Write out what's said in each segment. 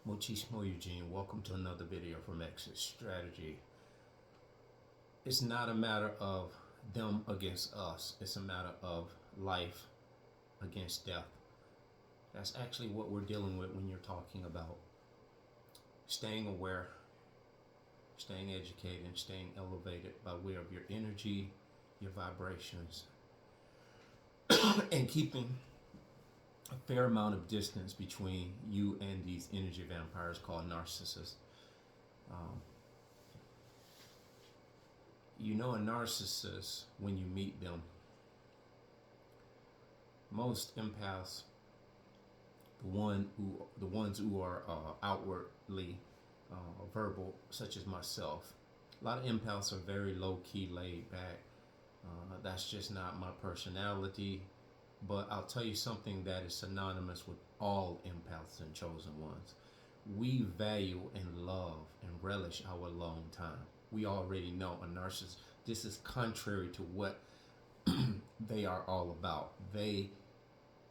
Muchísimo Eugene, welcome to another video from Exit Strategy. It's not a matter of them against us, it's a matter of life against death. That's actually what we're dealing with when you're talking about staying aware, staying educated, and staying elevated by way of your energy, your vibrations, and keeping a fair amount of distance between you and these energy vampires called narcissists. Um, you know a narcissist when you meet them. Most empaths, the ones who are outwardly verbal, such as myself. A lot of empaths are very low key, laid back. That's just not my personality. But I'll tell you something that is synonymous with all empaths and chosen ones. We value and love and relish our alone time. We already know a narcissist. This is contrary to what they are all about. They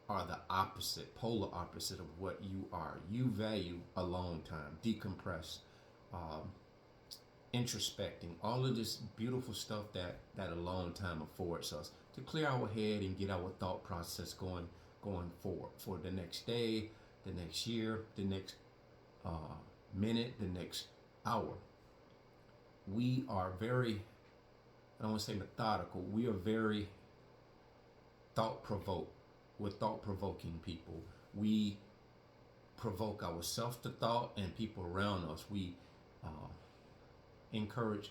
are the opposite, polar opposite of what you are. You value alone time, decompress, um, introspecting, all of this beautiful stuff that alone time affords us to clear our head and get our thought process going forward for the next day, the next year, the next uh, minute, the next hour. We are very, I don't want to say methodical, we are very thought provoked. We're thought provoking people. We provoke ourselves to thought and people around us. We uh, encourage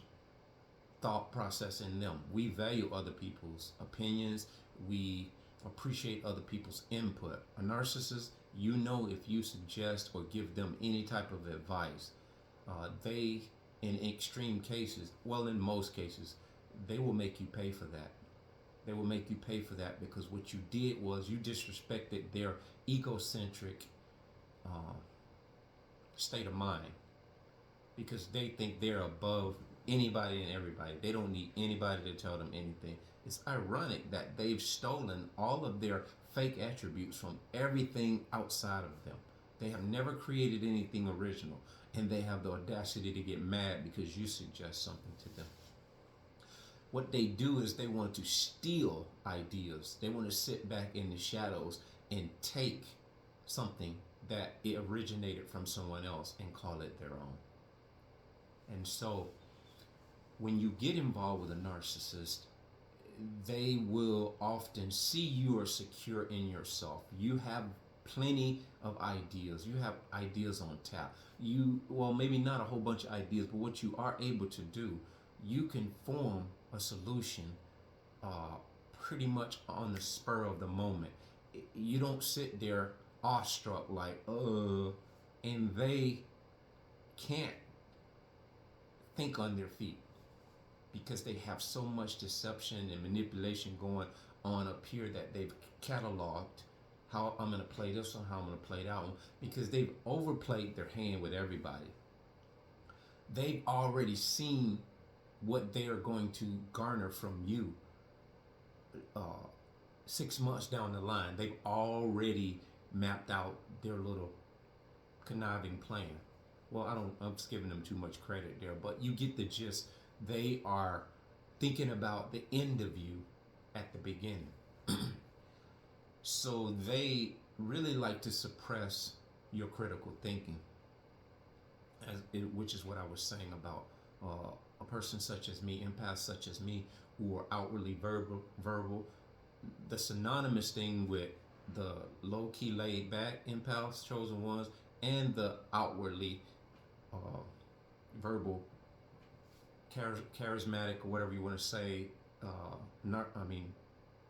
thought process in them. We value other people's opinions. We appreciate other people's input. A narcissist, you know, if you suggest or give them any type of advice, they, in extreme cases, well, in most cases, they will make you pay for that. They will make you pay for that because what you did was you disrespected their egocentric state of mind because they think they're above anybody and everybody. They don't need anybody to tell them anything. It's ironic that they've stolen all of their fake attributes from everything outside of them. They have never created anything original, and they have the audacity to get mad because you suggest something to them. What they do is they want to steal ideas. They want to sit back in the shadows and take something that it originated from someone else and call it their own. And so when you get involved with a narcissist, they will often see you are secure in yourself. You have plenty of ideas. You have ideas on tap. Well, maybe not a whole bunch of ideas, but what you are able to do, you can form a solution pretty much on the spur of the moment. You don't sit there awestruck like, and they can't think on their feet because they have so much deception and manipulation going on up here that they've cataloged how I'm going to play this one, how I'm going to play that one, because they've overplayed their hand with everybody. They've already seen what they are going to garner from you 6 months down the line. They've already mapped out their little conniving plan. Well, I'm just giving them too much credit there, but you get the gist. They are thinking about the end of you at the beginning. So they really like to suppress your critical thinking, which is what I was saying about a person such as me, empaths such as me, who are outwardly verbal. The synonymous thing with the low-key, laid-back empaths, chosen ones, and the outwardly verbal, charismatic, or whatever you want to say,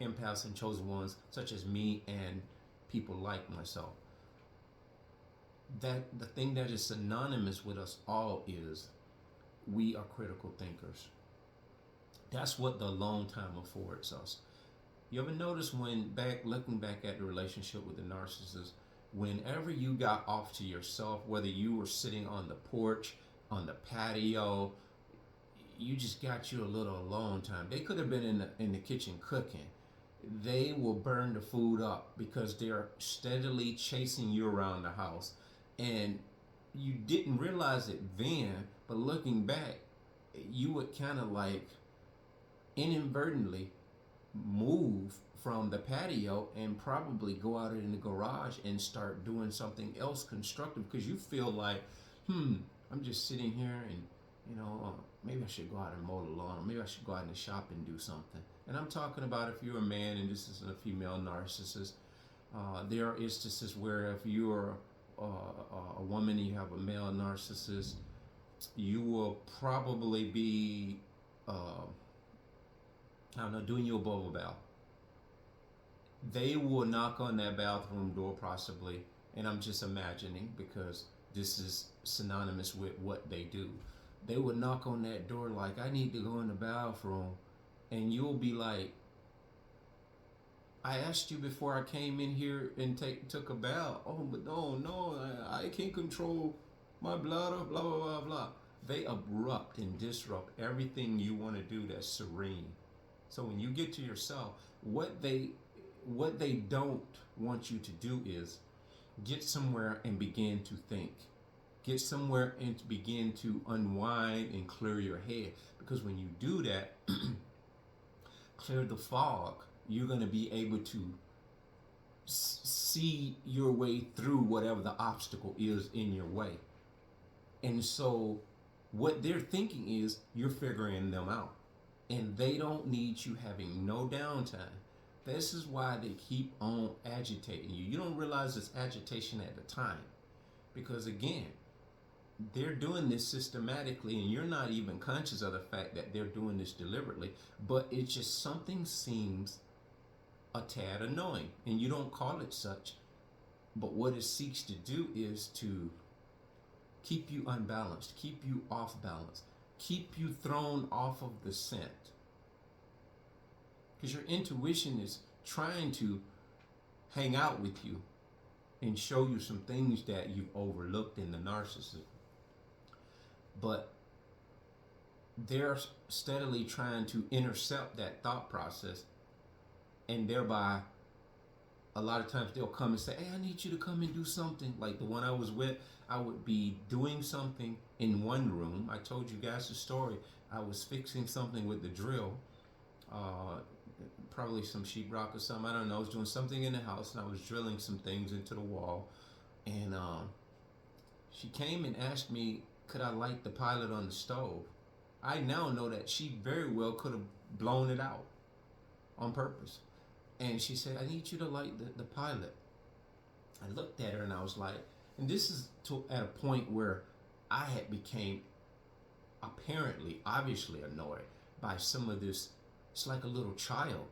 empaths and chosen ones, such as me and people like myself. That the thing that is synonymous with us all is we are critical thinkers. That's what the alone time affords us. You ever notice when looking back at the relationship with the narcissist, whenever you got off to yourself, whether you were sitting on the porch, on the patio, you just got you a little alone time. They could have been in the kitchen cooking. They will burn the food up because they're steadily chasing you around the house. And you didn't realize it then, but looking back, you would kind of like inadvertently move from the patio and probably go out in the garage and start doing something else constructive because you feel like, I'm just sitting here and, maybe I should go out and mow the lawn, or maybe I should go out in the shop and do something. And I'm talking about if you're a man and this is a female narcissist. There are instances where if you're a woman and you have a male narcissist, you will probably be, I don't know, doing you a bubble bath. They will knock on that bathroom door possibly, and I'm just imagining because this is synonymous with what they do. They would knock on that door like, I need to go in the bathroom, and you'll be like, I asked you before I came in here and took a bath. Oh, but no, I can't control my bladder, blah, blah, blah, blah. They abrupt and disrupt everything you want to do that's serene. So when you get to yourself, what they don't want you to do is get somewhere and begin to think. Get somewhere and begin to unwind and clear your head. Because when you do that, clear the fog, you're going to be able to see your way through whatever the obstacle is in your way. And so what they're thinking is you're figuring them out. And they don't need you having no downtime. This is why they keep on agitating you. You don't realize it's agitation at the time. Because again, they're doing this systematically and you're not even conscious of the fact that they're doing this deliberately. But it's just something seems a tad annoying. And you don't call it such. But what it seeks to do is to keep you unbalanced, keep you off balance, keep you thrown off of the scent. Because your intuition is trying to hang out with you and show you some things that you've overlooked in the narcissist. But they're steadily trying to intercept that thought process, and thereby a lot of times they'll come and say, hey, I need you to come and do something. Like the one I was with, I would be doing something in one room. I told you guys the story. I was fixing something with the drill, probably some sheetrock or something. I don't know. I was doing something in the house and I was drilling some things into the wall. And she came and asked me, could I light the pilot on the stove? I now know that she very well could have blown it out on purpose. And she said, I need you to light the pilot. I looked at her and I was like, and this is at a point where I had became obviously annoyed by some of this. It's like a little child.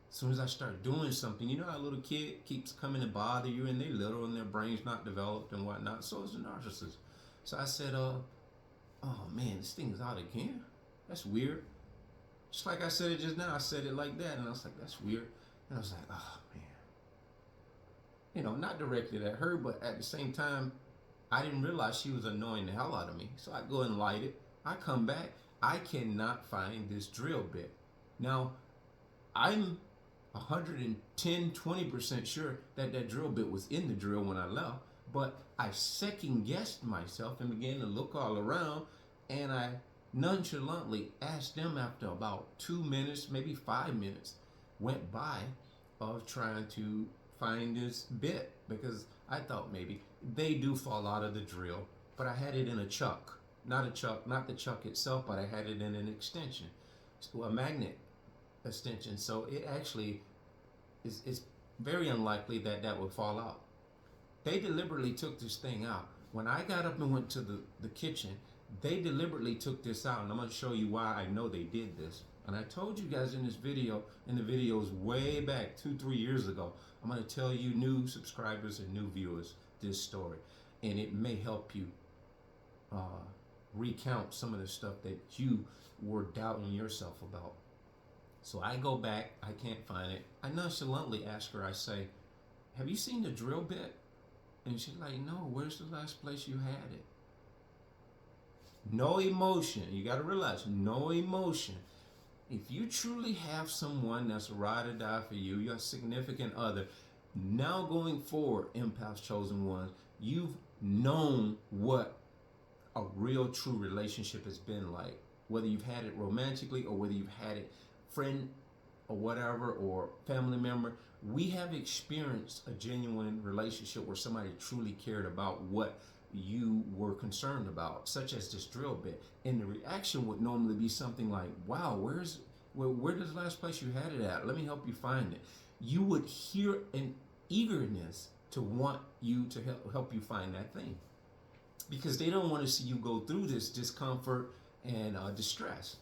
As soon as I start doing something, you know how a little kid keeps coming to bother you and they're little and their brain's not developed and whatnot. So is the narcissist. So I said, oh man, this thing is out again? That's weird. Just like I said it just now, I said it like that and I was like, that's weird. And I was like, oh man. You know, not directed at her, but at the same time, I didn't realize she was annoying the hell out of me. So I go and light it. I come back. I cannot find this drill bit. Now, I'm 110-20% sure that that drill bit was in the drill when I left, but I second guessed myself and began to look all around, and I nonchalantly asked them after about 2 minutes, maybe 5 minutes went by of trying to find this bit, because I thought maybe they do fall out of the drill, but I had it in a chuck. Not the chuck itself, but I had it in an extension, a magnet extension. So it actually is very unlikely that that would fall out. They deliberately took this thing out. When I got up and went to the kitchen, they deliberately took this out, and I'm going to show you why I know they did this. And I told you guys in the videos way back 2-3 years ago, I'm going to tell you new subscribers and new viewers this story, and it may help you recount some of the stuff that you were doubting yourself about. So I go back, I can't find it. I nonchalantly ask her, I say, have you seen the drill bit? And she's like, no, where's the last place you had it? No emotion. You got to realize, no emotion. If you truly have someone that's a ride or die for you, your significant other, now going forward, empaths, chosen ones, You've known what a real true relationship has been like, whether you've had it romantically or whether you've had it friend or whatever or family member. We have experienced a genuine relationship where somebody truly cared about what you were concerned about, such as this drill bit. And the reaction would normally be something like, wow, where does the last place you had it at? Let me help you find it. You would hear an eagerness to want you to help you find that thing, because they don't want to see you go through this discomfort and distress.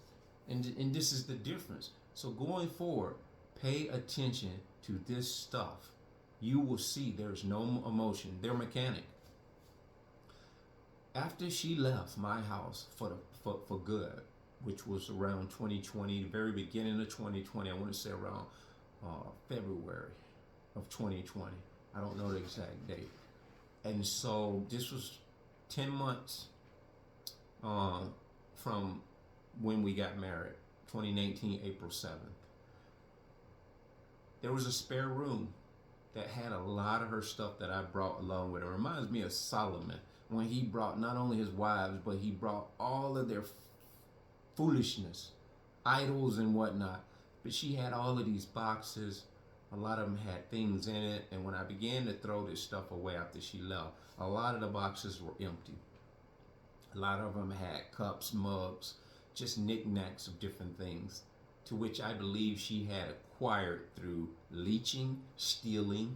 And this is the difference. So going forward, pay attention to this stuff. You will see there's no emotion. They're mechanic. After she left my house for good, which was around 2020, the very beginning of 2020, I want to say around February of 2020. I don't know the exact date. And so this was 10 months from when we got married, 2019, April 7th. There was a spare room that had a lot of her stuff that I brought along with her. It reminds me of Solomon when he brought not only his wives, but he brought all of their foolishness, idols and whatnot. But she had all of these boxes. A lot of them had things in it. And when I began to throw this stuff away after she left, a lot of the boxes were empty. A lot of them had cups, mugs, just knickknacks of different things, to which I believe she had acquired through leeching, stealing,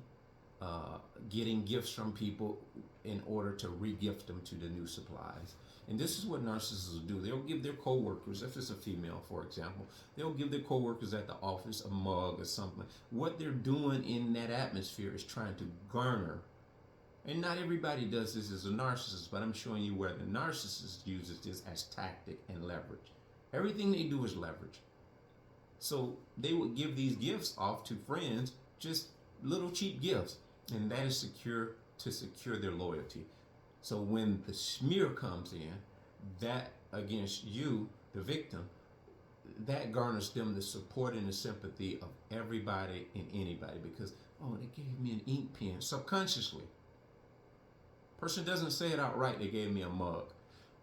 getting gifts from people in order to re-gift them to the new supplies. And this is what narcissists will do. They'll give their co-workers, if it's a female, for example, they'll give their co-workers at the office a mug or something. What they're doing in that atmosphere is trying to garner. And not everybody does this as a narcissist, but I'm showing you where the narcissist uses this as tactic and leverage. Everything they do is leverage. So they would give these gifts off to friends, just little cheap gifts, and that is to secure their loyalty. So when the smear comes in, that against you, the victim, that garners them the support and the sympathy of everybody and anybody, because, oh, they gave me an ink pen subconsciously. Person doesn't say it outright, they gave me a mug,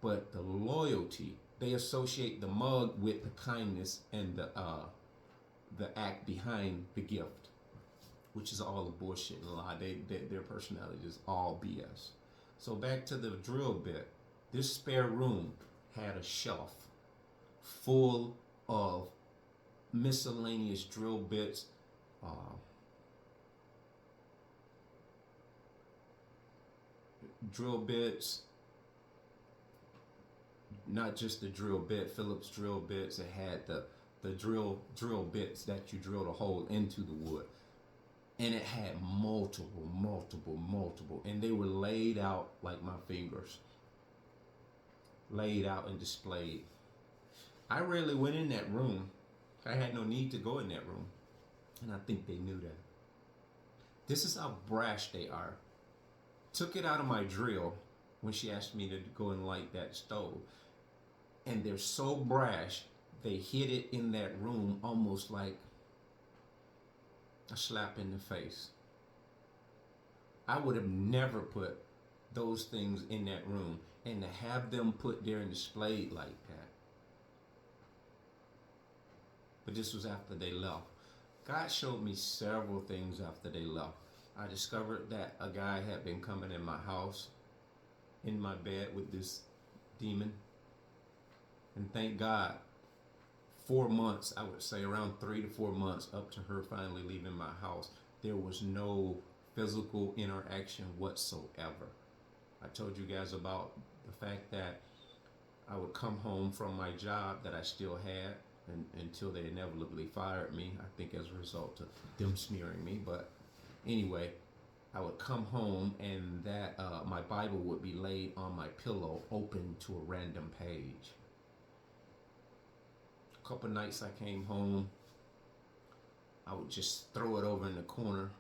but the loyalty, they associate the mug with the kindness and the act behind the gift, which is all a bullshit and a lie. Their personality is all BS. So back to the drill bit. This spare room had a shelf full of miscellaneous drill bits, not just the drill bit, Phillips drill bits. It had the drill bits that you drill a hole into the wood. And it had multiple, and they were laid out like my fingers, laid out and displayed. I rarely went in that room. I had no need to go in that room, and I think they knew that. This is how brash they are. Took it out of my drill when she asked me to go and light that stove, and they're so brash, they hid it in that room almost like a slap in the face. I would have never put those things in that room, and to have them put there and displayed like that. But this was after they left. God showed me several things after they left. I discovered that a guy had been coming in my house, in my bed with this demon. And thank God, 4 months, I would say around 3 to 4 months up to her finally leaving my house, there was no physical interaction whatsoever. I told you guys about the fact that I would come home from my job that I still had until they inevitably fired me, I think as a result of them smearing me. But anyway, I would come home and that my Bible would be laid on my pillow, open to a random page. A couple nights I came home, I would just throw it over in the corner.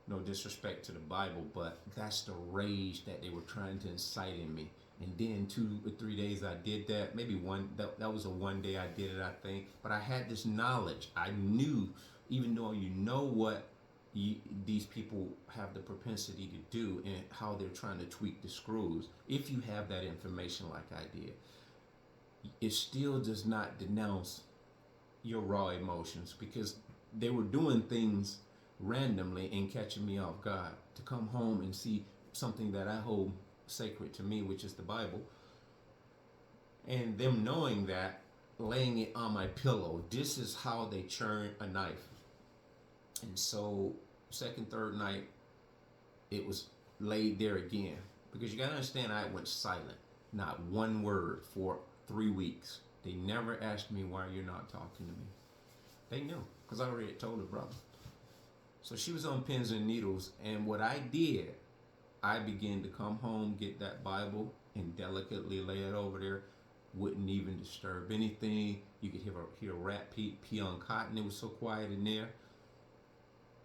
No disrespect to the Bible, but that's the rage that they were trying to incite in me. And then 2 or 3 days I did that. Maybe that was a one day I did it, I think. But I had this knowledge. I knew, even though you know what these people have the propensity to do, and how they're trying to tweak the screws. If you have that information like I did, it still does not denounce your raw emotions, because they were doing things randomly and catching me off guard. To come home and see something that I hold sacred to me, which is the Bible, and them knowing that, laying it on my pillow, this is how they churn a knife. And so, second, third night, it was laid there again. Because you gotta understand, I went silent. Not one word for 3 weeks. They never asked me why you're not talking to me. They knew, because I already told her brother. So she was on pins and needles, and what I did, I began to come home, get that Bible, and delicately lay it over there. Wouldn't even disturb anything. You could hear a rat pee on cotton. It was so quiet in there.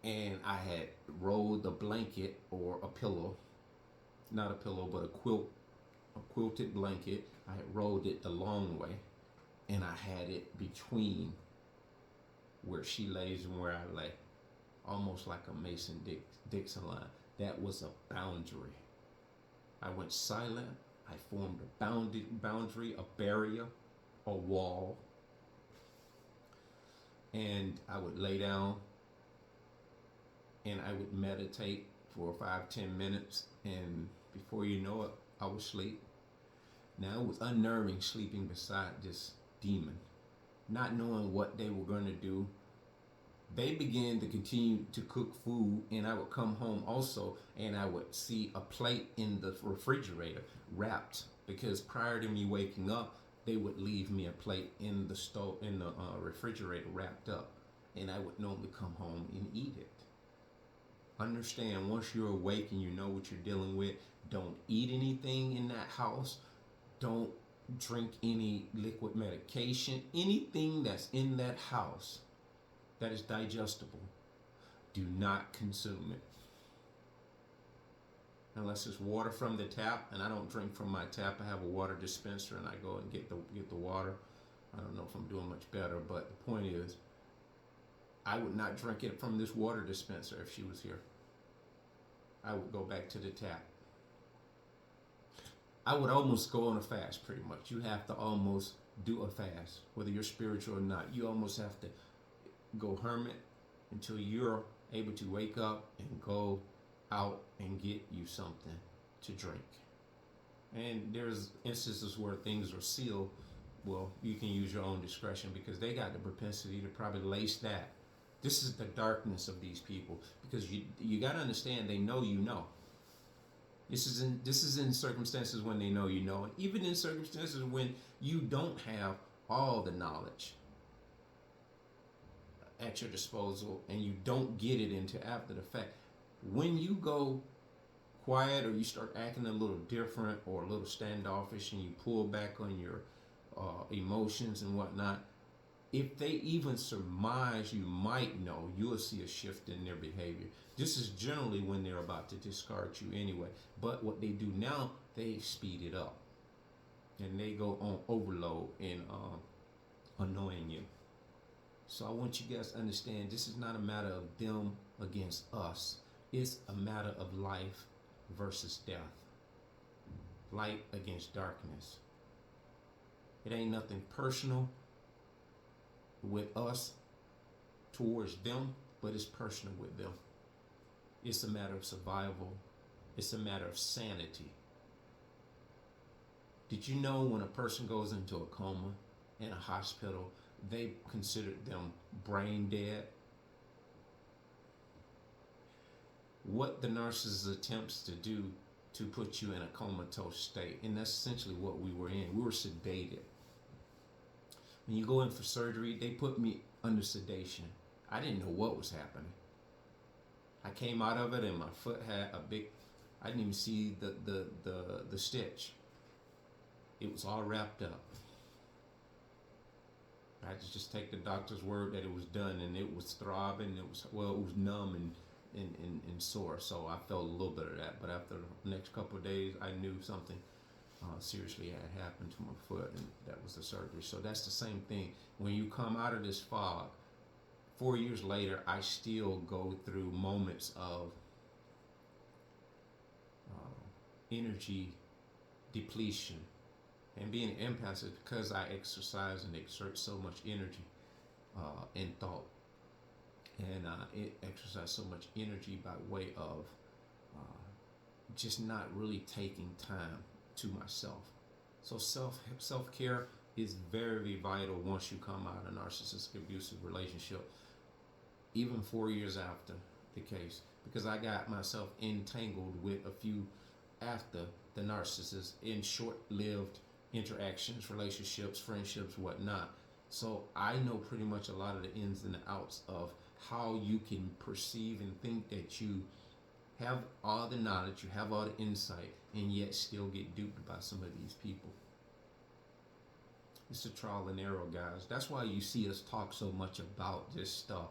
And I had rolled a blanket or a pillow, not a pillow, but a quilted blanket. I had rolled it the long way, and I had it between where she lays and where I lay, almost like a Mason-Dixon line. That was a boundary. I went silent. I formed a boundary, a barrier, a wall, and I would lay down and I would meditate for 5-10 minutes, and before you know it, I would sleep. Now, it was unnerving sleeping beside this demon, not knowing what they were going to do. They began to continue to cook food, and I would come home also, and I would see a plate in the refrigerator wrapped, because prior to me waking up, they would leave me a plate in the stove, in the refrigerator, wrapped up, and I would normally come home and eat it. Understand, once you're awake and you know what you're dealing with, don't eat anything in that house. Don't drink any liquid medication. Anything that's in that house that is digestible, do not consume it. Unless it's water from the tap, and I don't drink from my tap. I have a water dispenser, and I go and get the water. I don't know if I'm doing much better, but the point is, I would not drink it from this water dispenser if she was here. I would go back to the tap. I would almost go on a fast, pretty much. You have to almost do a fast, whether you're spiritual or not. You almost have to go hermit until you're able to wake up and go out and get you something to drink. And there's instances where things are sealed. Well, you can use your own discretion, because they got the propensity to probably lace that. This is the darkness of these people, because you got to understand, they know you know. This is in circumstances when they know you know, and even in circumstances when you don't have all the knowledge at your disposal, and you don't get it into after the fact. When you go quiet, or you start acting a little different or a little standoffish, and you pull back on your emotions and whatnot, if they even surmise you might know, you'll see a shift in their behavior. This is generally when they're about to discard you anyway. But what they do now, they speed it up, and they go on overload in annoying you. So I want you guys to understand, this is not a matter of them against us. It's a matter of life versus death. Light against darkness. It ain't nothing personal with us towards them, but it's personal with them. It's a matter of survival. It's a matter of sanity. Did you know when a person goes into a coma in a hospital, they considered them brain dead? What the narcissist attempts to do to put you in a comatose state, and that's essentially what we were in. We were sedated. When you go in for surgery, they put me under sedation. I didn't know what was happening. I came out of it, and my foot had a big, I didn't even see the stitch. It was all wrapped up. I had to just take the doctor's word that it was done, and it was throbbing. It was numb and sore. So I felt a little bit of that. But after the next couple of days, I knew something seriously had happened to my foot, and that was the surgery. So that's the same thing. When you come out of this fog, 4 years later, I still go through moments of energy depletion. And being an empath is because I exercise and exert so much energy and thought. And it exercise so much energy by way of just not really taking time to myself. So self care is very vital once you come out of a narcissistic abusive relationship, even 4 years after the case, because I got myself entangled with a few after the narcissist in short-lived interactions, relationships, friendships, whatnot. So I know pretty much a lot of the ins and the outs of how you can perceive and think that you have all the knowledge, you have all the insight, and yet still get duped by some of these people. It's a trial and error, guys. That's why you see us talk so much about this stuff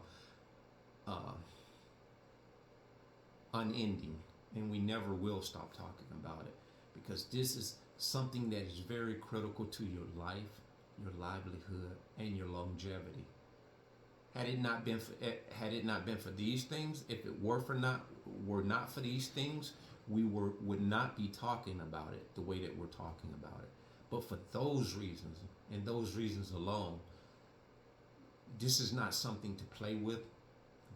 unending, and we never will stop talking about it, because this is something that is very critical to your life, your livelihood, and your longevity. Had it not been for these things, if it were not for these things, we would not be talking about it the way that we're talking about it. But for those reasons, and those reasons alone, this is not something to play with.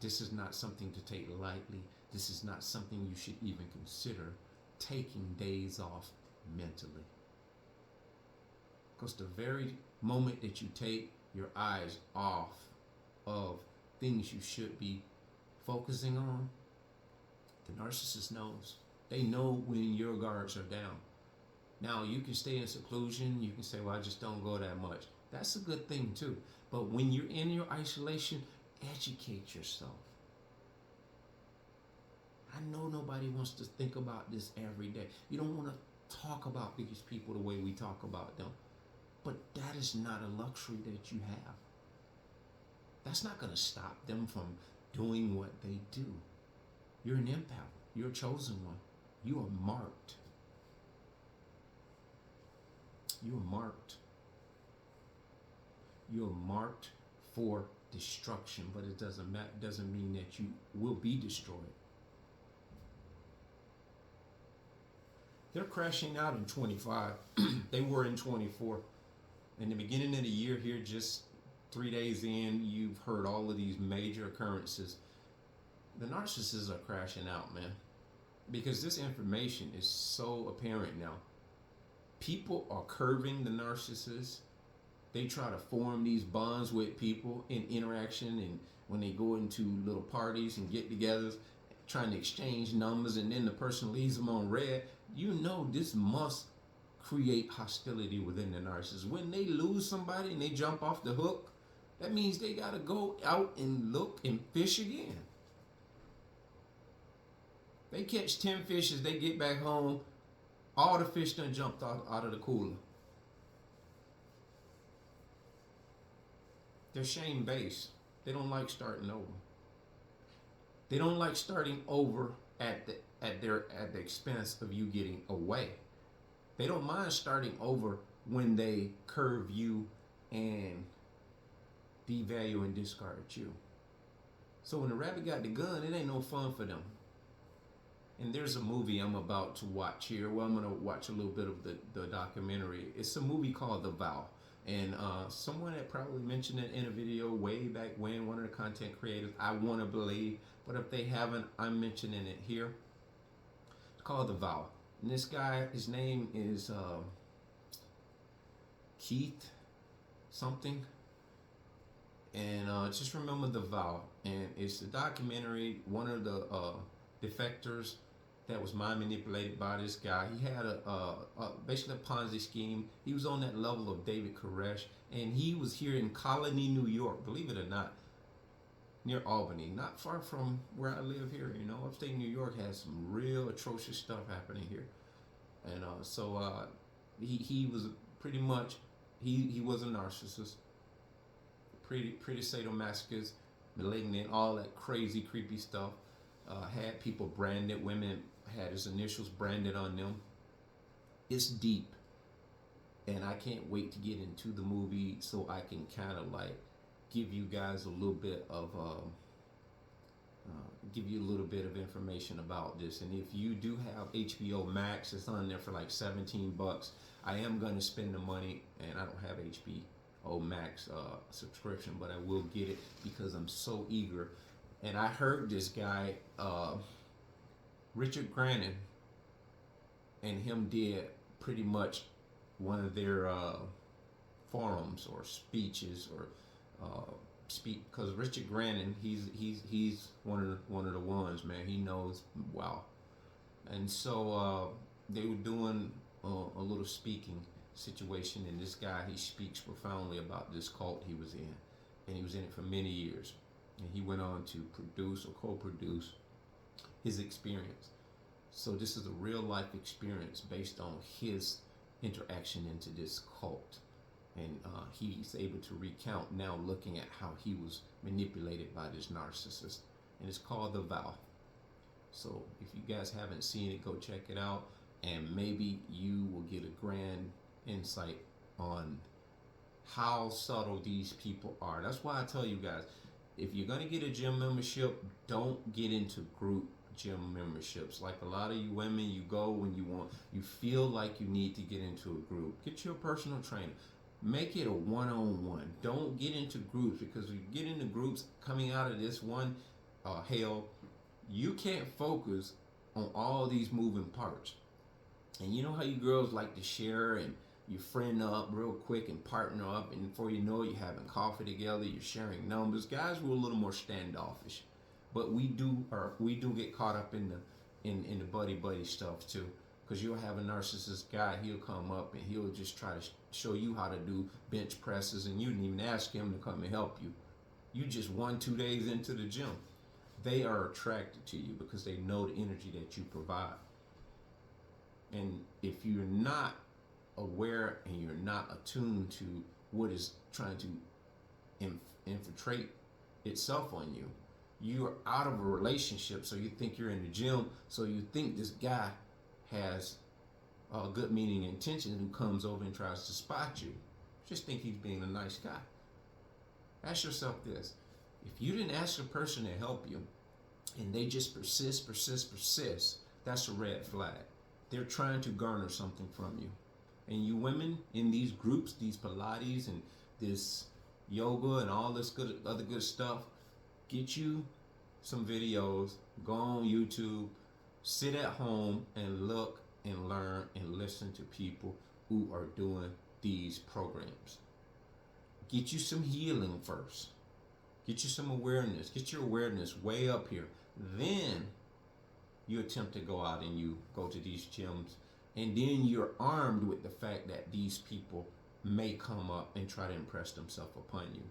This is not something to take lightly. This is not something you should even consider taking days off mentally. Because the very moment that you take your eyes off of things you should be focusing on, the narcissist knows. They know when your guards are down. Now, you can stay in seclusion. You can say, well, I just don't go that much. That's a good thing, too. But when you're in your isolation, educate yourself. I know nobody wants to think about this every day. You don't want to talk about these people the way we talk about them. But that is not a luxury that you have. That's not going to stop them from doing what they do. You're an empath. You're a chosen one. You are marked. You are marked. You are marked for destruction, but it doesn't mean that you will be destroyed. They're crashing out in 25. They were in 24. In the beginning of the year here, just 3 days in, you've heard all of these major occurrences. The narcissists are crashing out, man, because this information is so apparent now. People are curving the narcissists. They try to form these bonds with people in interaction, and when they go into little parties and get-togethers, trying to exchange numbers, and then the person leaves them on red. You know this must create hostility within the narcissist. When they lose somebody and they jump off the hook, that means they got to go out and look and fish again. They catch 10 fishes, they get back home, all the fish done jumped out of the cooler. They're shame-based. They don't like starting over. They don't like starting over at the expense of you getting away. They don't mind starting over when they curve you and devalue and discard you. So when the rabbit got the gun, it ain't no fun for them. And there's a movie I'm about to watch here. Well, I'm going to watch a little bit of the documentary. It's a movie called The Vow. And someone had probably mentioned it in a video way back when, one of the content creators, I want to believe. But if they haven't, I'm mentioning it here. It's called The Vow. And this guy, his name is Keith something. And just remember The Vow. And it's a documentary, one of the defectors that was mind manipulated by this guy. He had basically a Ponzi scheme. He was on that level of David Koresh, and he was here in Colony, New York, believe it or not, near Albany, not far from where I live here. You know, upstate New York has some real atrocious stuff happening here. And he was pretty much, he was a narcissist, pretty sadomasochist, malignant, all that crazy, creepy stuff. Had people branded, women had his initials branded on them. It's deep, and I can't wait to get into the movie so I can kind of like give you guys a little bit of give you a little bit of information about this. And if you do have HBO Max, it's on there for like $17. I am going to spend the money, and I don't have HBO Max subscription, but I will get it because I'm so eager. And I heard this guy, Richard Grannon, and him did pretty much one of their forums or speeches or speak, because Richard Grannon, he's one of the ones, man. He knows wow. And so they were doing a little speaking situation, and this guy, he speaks profoundly about this cult he was in, and he was in it for many years, and he went on to produce or co-produce his experience. So this is a real life experience based on his interaction into this cult. And he's able to recount now, looking at how he was manipulated by this narcissist. And it's called The Vow. So if you guys haven't seen it, go check it out. And maybe you will get a grand insight on how subtle these people are. That's why I tell you guys, if you're going to get a gym membership, don't get into group gym memberships. Like a lot of you women, you go when you feel like you need to get into a group. Get your personal trainer. Make it a one-on-one. Don't get into groups, because if you get into groups coming out of this one hell, you can't focus on all these moving parts. And you know how you girls like to share and you friend up real quick and partner up, and before you know it, you're having coffee together, you're sharing numbers. Guys, we're a little more standoffish, but we do get caught up in the buddy stuff too. Because you'll have a narcissist guy, he'll come up and he'll just try to show you how to do bench presses, and you didn't even ask him to come and help you. You just 1-2 days into the gym. They are attracted to you because they know the energy that you provide. And if you're not aware and you're not attuned to what is trying to infiltrate itself on you, you're out of a relationship, so you think you're in the gym, so you think this guy has a good meaning intention who comes over and tries to spot you. Just think he's being a nice guy. Ask yourself this: if you didn't ask a person to help you and they just persist, that's a red flag. They're trying to garner something from you. And you women in these groups, these Pilates and this yoga and all this other good stuff, get you some videos, go on YouTube, sit at home and look and learn and listen to people who are doing these programs. Get you some healing first. Get you some awareness. Get your awareness way up here. Then you attempt to go out and you go to these gyms, and then you're armed with the fact that these people may come up and try to impress themselves upon you.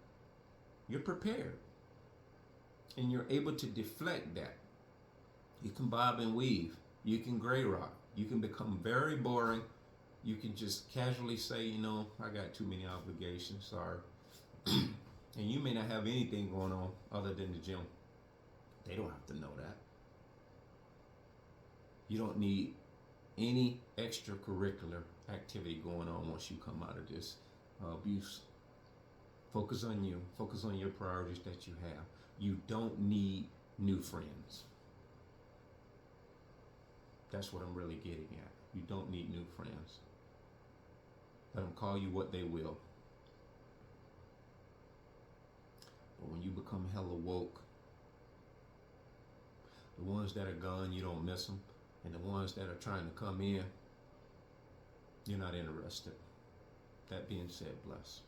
You're prepared, and you're able to deflect that. You can bob and weave. You can gray rock. You can become very boring. You can just casually say, I got too many obligations, sorry. And you may not have anything going on other than the gym. They don't have to know that. You don't need any extracurricular activity going on once you come out of this abuse. Focus on you. Focus on your priorities that you have. You don't need new friends. That's what I'm really getting at. You don't need new friends. Let them call you what they will. But when you become hella woke, the ones that are gone, you don't miss them. And the ones that are trying to come in, you're not interested. That being said, bless.